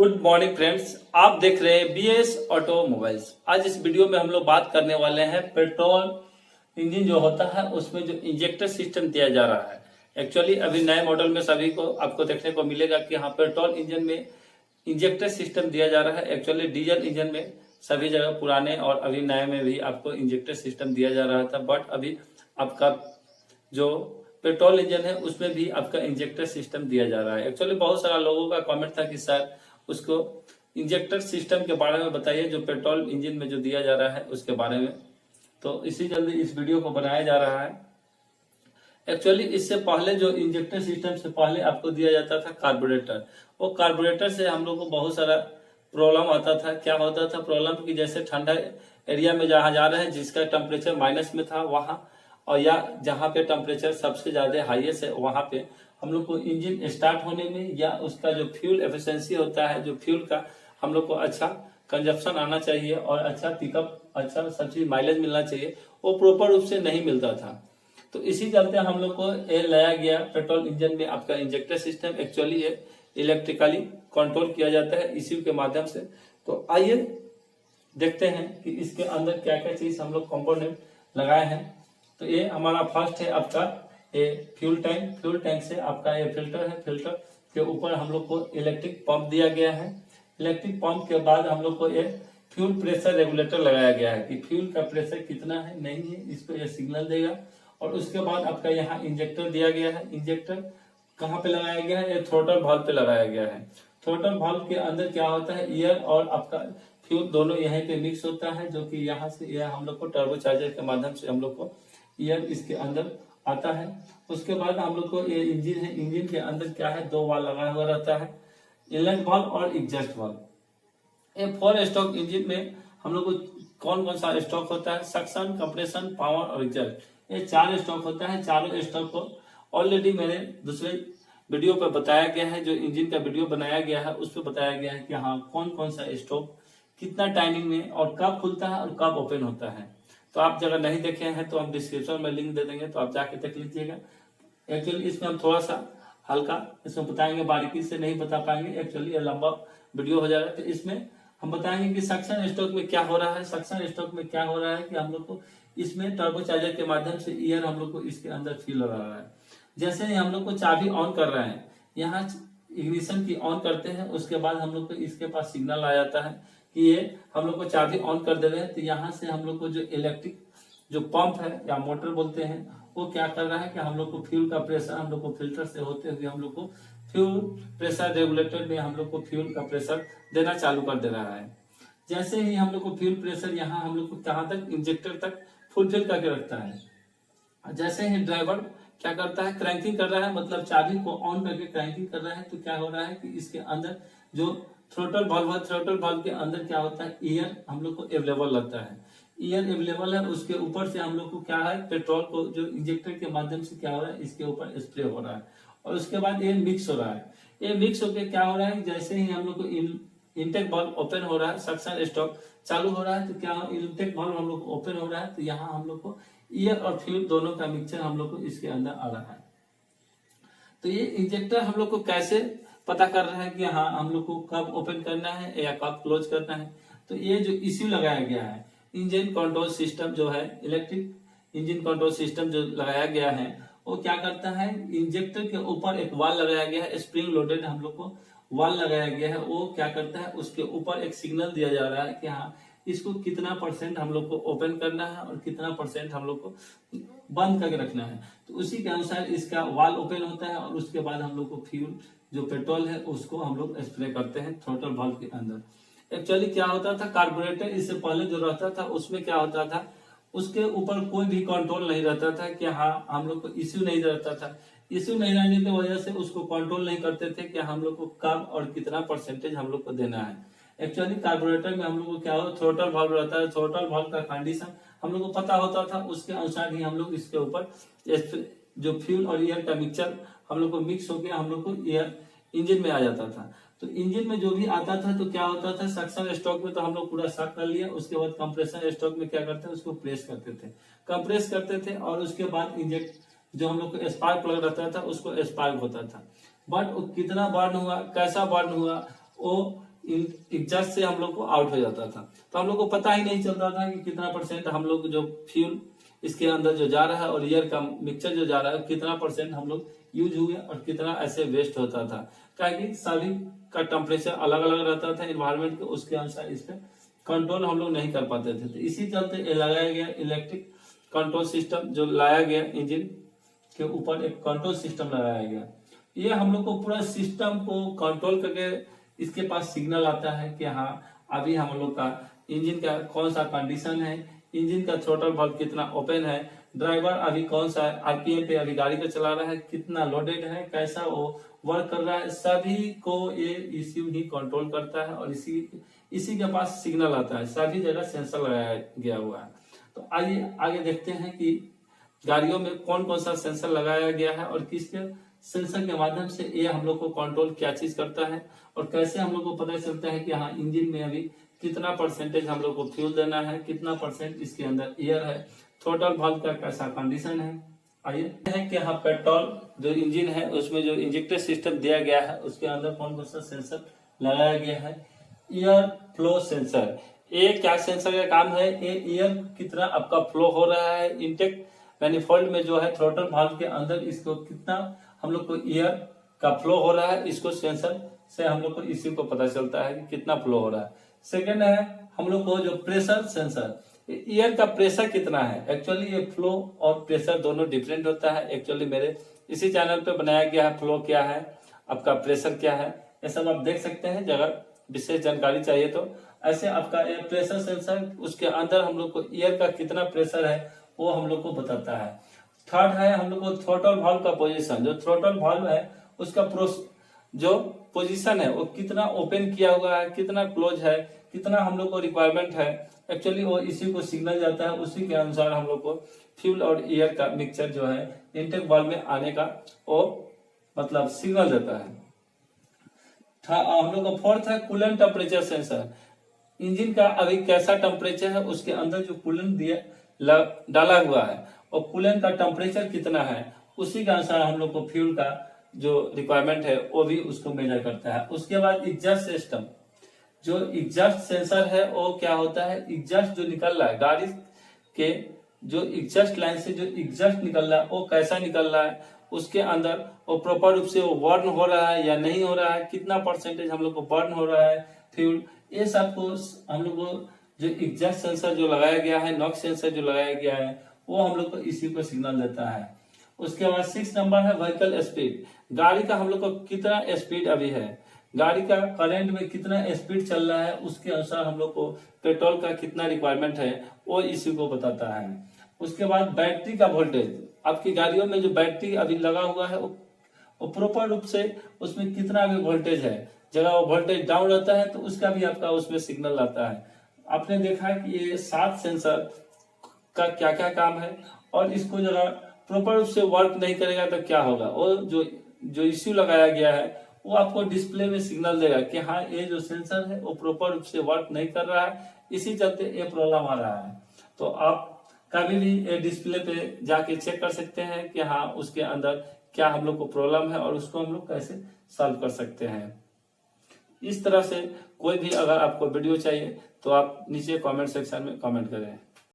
Good morning friends, आप देख रहे हैं बीएस ऑटोमोबाइल्स। आज इस वीडियो में हम लोग बात करने वाले हैं पेट्रोल इंजन जो होता है उसमें जो इंजेक्टर सिस्टम दिया जा रहा है। एक्चुअली अभी नए मॉडल में सभी को आपको देखने को मिलेगा कि हाँ, पेट्रोल इंजन में इंजेक्टर सिस्टम दिया जा रहा है। एक्चुअली डीजल इंजन में सभी जगह पुराने और अभी नए में भी आपको इंजेक्टर सिस्टम दिया जा रहा था, बट अभी आपका जो पेट्रोल इंजन है उसमें भी आपका इंजेक्टर सिस्टम दिया जा रहा है। एक्चुअली बहुत सारा लोगों का कमेंट था कि सर उसको इंजेक्टर सिस्टम के बारे में बताइए जो पेट्रोल इंजन में जो दिया जा रहा है उसके बारे में। तो इसी जल्दी इस वीडियो को बनाया जा रहा है। एक्चुअली इससे पहले जो इंजेक्टर सिस्टम से पहले आपको दिया जाता था कार्बोरेटर, वो कार्बोरेटर से हम लोग को बहुत सारा प्रॉब्लम आता था। क्या होता था प्रॉब्लम कि जैसे ठंडा एरिया में जहाँ जा रहे हैं जिसका टेम्परेचर माइनस में था वहाँ, और या जहाँ पे टेम्परेचर सबसे ज्यादा हाईएस्ट है वहाँ पे हम लोग को इंजन स्टार्ट होने में या उसका जो फ्यूल एफिशिएंसी होता है, जो फ्यूल का हम लोग को अच्छा कंजप्शन आना चाहिए और अच्छा पिकअप, अच्छा सब चीज माइलेज मिलना चाहिए, वो प्रॉपर रूप से नहीं मिलता था। तो इसी चलते हम लोग को ये लाया गया पेट्रोल इंजन में आपका इंजेक्टर सिस्टम। एक्चुअली ये इलेक्ट्रिकली कंट्रोल किया जाता है इसी के माध्यम से। तो आइए देखते हैं कि इसके अंदर क्या क्या चीज हम लोग कंपोनेंट लगाए हैं। तो ये हमारा फर्स्ट है आपका ये फ्यूल टैंक से आपका ये फिल्टर है। फिल्टर के ऊपर हम लोग को इलेक्ट्रिक पंप दिया गया है। इलेक्ट्रिक पंप के बाद हम लोग को ये फ्यूल प्रेशर रेगुलेटर लगाया गया है कि फ्यूल का प्रेशर कितना है नहीं है इस पर यह सिग्नल देगा। और उसके बाद आपका यहाँ इंजेक्टर दिया गया है। इंजेक्टर कहाँ पे लगाया गया है? ये थ्रोटल वाल्व पे लगाया गया है। थ्रोटल वाल्व के अंदर क्या होता है, एयर और आपका फ्यूल दोनों यहीं पे मिक्स होता है, जो कि यहाँ से यह हम लोग को टर्बोचार्जर के माध्यम से हम लोग को एयर इसके अंदर आता है। उसके बाद हम लोग को ये इंजन है, इंजन के अंदर क्या है, दो वाल्व लगा हुआ रहता है, इनलेट वाल्व और एग्जॉस्ट वाल्व। ये 4 स्ट्रोक इंजन में हम लोग को कौन कौन सा स्ट्रोक होता है? सक्शन, कंप्रेशन, पावर और एग्जॉस्ट, ये 4 स्ट्रोक होता है। चारों स्ट्रोक को ऑलरेडी मैंने दूसरे वीडियो पर बताया गया है, जो इंजन का वीडियो बनाया गया है उस पर बताया गया है कि हाँ कौन कौन सा स्ट्रोक कितना टाइमिंग में और कब खुलता है और कब ओपन होता है। तो आप अगर नहीं देखे हैं तो हम डिस्क्रिप्शन में लिंक दे देंगे, तो आप जाके देख लीजिएगा। एक्चुअली इसमें हम थोड़ा सा हल्का इसमें बताएंगे, बारीकी से नहीं बता पाएंगे, एक्चुअली ये लंबा वीडियो हो जाएगा। तो इसमें हम बताएंगे कि सक्शन स्ट्रोक में क्या हो रहा है। सक्शन स्ट्रोक में क्या हो रहा है कि हम लोग को इसमें टर्बोचार्जर के माध्यम से एयर हम लोग को इसके अंदर फील हो रहा है। जैसे ही हम लोग को चाबी ऑन कर रहे हैं, यहाँ इग्निशन की ऑन करते हैं, उसके बाद हम लोग को इसके पास सिग्नल आ जाता है कि ये हम लोग को चाबी ऑन कर दे रहे हैं। तो यहाँ से हम लोग को जो इलेक्ट्रिक जो पंप है या मोटर बोलते हैं, वो क्या कर रहा है कि हम लोग को फ्यूल का प्रेशर हम लोग को फिल्टर से होते हुए हम लोग को फ्यूल प्रेशर रेगुलेटर में हम लोग को फ्यूल का प्रेशर देना चालू कर दे रहा है। जैसे ही हम लोग को फ्यूल प्रेशर यहाँ हम लोग को कहाँ तक, इंजेक्टर तक फुलफिल करके रखता है। जैसे ही ड्राइवर क्या करता है, क्रैंकिंग कर रहा है, मतलब चाबी को ऑन करके क्रैंकिंग कर रहा है, तो क्या हो रहा है कि इसके अंदर जो थ्रोटल वाल्व है, थ्रोटल वाल्व के अंदर क्या होता है, एयर हम लोग को अवेलेबल लगता है। एयर अवेलेबल है, उसके ऊपर से हम लोग को क्या है, पेट्रोल को जो इंजेक्टर के माध्यम से क्या हो रहा है, इसके ऊपर स्प्रे हो रहा है और उसके बाद ये मिक्स हो रहा है। ये मिक्स होकर क्या हो रहा है, जैसे ही हम लोग को इनटेक वाल्व ओपन हो रहा है, सक्शन स्ट्रोक चालू हो रहा है, तो क्या इनटेक वाल्व हम लोग को ओपन हो रहा है, तो यहाँ हम लोग को एयर और फ्यूल दोनों का मिक्सचर हम लोग को इसके अंदर आ रहा है। तो ये इंजेक्टर हम लोग को कैसे पता कर रहा है कि हाँ हम लोग को कब ओपन करना है या कब क्लोज करना है? तो ये जो इश्यू लगाया गया है, इंजन कंट्रोल सिस्टम जो है, इलेक्ट्रिक इंजन कंट्रोल सिस्टम जो लगाया गया है, वो क्या करता है, इंजेक्टर के ऊपर एक वाल लगाया गया है, स्प्रिंग लोडेड हम लोग को वाल लगाया गया है। वो क्या करता है, उसके ऊपर एक सिग्नल दिया जा रहा है कि हाँ इसको कितना % हम लोग को ओपन करना है और कितना % हम लोग को बंद करके रखना है। तो उसी के अनुसार इसका वाल ओपन होता है और उसके बाद हम लोग को फ्यूल जो पेट्रोल है उसको हम लोग स्प्रे करते हैं थ्रोटल वाल्व के अंदर। एक्चुअली क्या होता था, कार्बोरेटर इससे पहले जो रहता था उसमें क्या होता था, उसके ऊपर कोई भी कंट्रोल नहीं रहता था कि हाँ हम लोग को इश्यू नहीं रहता था। इश्यू नहीं रहने की वजह से उसको कंट्रोल नहीं करते थे कि हम लोग को कब और कितना % हम लोग को देना है। एक्चुअली कार्बोरेटर में हम लोग को क्या हो, थ्रोटल वाल्व रहता है, थ्रोटल वाल्व का कंडीशन हम लोग को पता होता था, उसके अनुसार ही हम लोग इसके ऊपर जो फ्यूल और एयर का मिक्सचर हम लोग को मिक्स होकर हम लोग को एयर इंजन में आ जाता था। तो इंजन में जो भी आता था तो क्या होता था, सक्शन स्ट्रोक में तो हम लोग पूरा सक कर लिया, उसके बाद कंप्रेशन स्ट्रोक में क्या करते हैं, उसको प्रेस करते थे, कंप्रेस करते थे, और उसके बाद इंजेक्ट जो हम लोग को स्पार्क प्लग रहता था उसको स्पार्क होता था। बट कितना बर्न हुआ, कैसा बर्न हुआ, वो एग्जॉस्ट से हम लोग को आउट हो जाता था। तो हम लोग को पता ही नहीं चलता था कि कितना परसेंट हम लोग जो फ्यूल इसके अंदर जो जा रहा है और एयर का मिक्सचर जो जा रहा है कितना परसेंट हम लोग यूज हुए और कितना ऐसे वेस्ट होता था। कि सभी का टेम्परेचर अलग अलग रहता था इन्वायरमेंट के, उसके अनुसार इस पे कंट्रोल हम लोग नहीं कर पाते थे। तो इसी चलते ये लगाया गया इलेक्ट्रिक कंट्रोल सिस्टम, जो लाया गया इंजन के ऊपर एक कंट्रोल सिस्टम लगाया गया। ये हम लोग को पूरा सिस्टम को कंट्रोल करके इसके पास सिग्नल आता है कि हाँ अभी हम लोग का इंजन का कौन सा कंडीशन है, इंजन का थ्रोटल वाल्व कितना ओपन है, ड्राइवर अभी कौन सा आरपीएम पे अभी गाड़ी को चला रहा है, कितना लोडेड है, कैसा वो वर्क कर रहा है, सभी को ये ईसीयू ही कंट्रोल करता है और इसी के पास सिग्नल आता है। सभी जगह सेंसर लगाया गया हुआ है। तो आइए आगे देखते हैं कि गाड़ियों में कौन कौन सा सेंसर लगाया गया है और किसके सेंसर के माध्यम से ये हम लोग को कंट्रोल क्या चीज करता है और कैसे हम लोग को पता चलता है कि हाँ इंजन में अभी कितना परसेंटेज हम लोग को फ्यूल देना है, कितना परसेंट इसके अंदर एयर है, थ्रोटल वाल्व का कैसा कंडीशन है। आइए है कि हाँ पेट्रोल जो इंजन है उसमें जो इंजेक्टर सिस्टम दिया गया है उसके अंदर कौन कौन सा सेंसर लगाया गया है। एयर फ्लो सेंसर, ये क्या सेंसर का काम है, ये एयर कितना आपका फ्लो हो रहा है इनटेक मैनिफोल्ड में जो है थ्रोटल वाल्व के अंदर, इसको कितना हम लोग को एयर का फ्लो हो रहा है, इसको सेंसर से हम लोग को इसी को पता चलता है कि कितना फ्लो हो रहा है। सेकेंड है हम लोग को जो प्रेशर सेंसर, एयर का प्रेशर कितना है। एक्चुअली ये फ्लो और प्रेशर दोनों डिफरेंट होता है। एक्चुअली मेरे इसी चैनल पे बनाया गया है फ्लो क्या है, आपका प्रेशर क्या है, ये सब आप देख सकते हैं। अगर विशेष जानकारी चाहिए तो ऐसे आपका ये प्रेशर सेंसर, उसके अंदर हम लोग को एयर का कितना प्रेशर है वो हम लोग को बताता है। थर्ड है हम लोग को थ्रोटल वाल्व का पोजीशन, जो थ्रोटल वाल्व है उसका जो पोजीशन है वो कितना ओपन किया हुआ है, कितना क्लोज है, कितना हम लोग को रिक्वायरमेंट है। एक्चुअली वो इसी को सिग्नल जाता है, उसी के अनुसार हम लोग को फ्यूल और एयर का मिक्सचर जो है इंटेक वाल्व में आने का वो मतलब सिग्नल देता है। हम लोग का फोर्थ है कूलेंट टेम्परेचर सेंसर, इंजन का अभी कैसा टेम्परेचर है, उसके अंदर जो कूलेंट डाला हुआ है और कूलेंट का टेम्परेचर कितना है, उसी के अनुसार हम लोग को फ्यूल का जो रिक्वायरमेंट है वो भी उसको मेजर करता है। उसके बाद एग्जॉस्ट सिस्टम, जो एग्जॉस्ट सेंसर है वो क्या होता है, एग्जॉस्ट जो निकल रहा है गाड़ी के जो एग्जॉस्ट लाइन से जो एग्जॉस्ट निकल रहा है वो कैसा निकल रहा है, उसके अंदर वो प्रॉपर रूप से वो बर्न हो रहा है या नहीं हो रहा है, कितना परसेंटेज हम लोग को बर्न हो रहा है फ्यूल, ये सब को हम लोग को जो एग्जॉस्ट सेंसर जो लगाया गया है, नॉक्स सेंसर जो लगाया गया है वो हम लोग को इसी को सिग्नल देता है। उसके बाद 6 नंबर है व्हीकल स्पीड, गाड़ी का हम लोग को कितना स्पीड अभी है, गाड़ी का करंट में कितना स्पीड चल रहा है, उसके अनुसार हम लोग को पेट्रोल का कितना रिक्वायरमेंट है वो इसी को बताता है। उसके बाद बैटरी का वोल्टेज, आपकी गाड़ियों में जो बैटरी अभी लगा हुआ है वो प्रॉपर रूप से उसमें कितना भी वोल्टेज है, जगह वो वोल्टेज डाउन रहता है तो उसका भी आपका उसमें सिग्नल आता है। आपने देखा है कि ये 7 सेंसर का क्या क्या काम है और इसको जगह प्रॉपर रूप से वर्क नहीं करेगा तो क्या होगा, वो जो इश्यू लगाया गया है वो आपको डिस्प्ले में सिग्नल देगा कि हाँ ये जो सेंसर है वो प्रॉपर रूप से वर्क नहीं कर रहा है, इसी चलते ये प्रॉब्लम आ रहा है। तो आप कभी भी ये डिस्प्ले पे जाके चेक कर सकते हैं कि हाँ उसके अंदर क्या हम लोग को प्रॉब्लम है और उसको हम लोग कैसे सॉल्व कर सकते हैं। इस तरह से कोई भी अगर आपको वीडियो चाहिए तो आप नीचे कमेंट सेक्शन में कमेंट करें।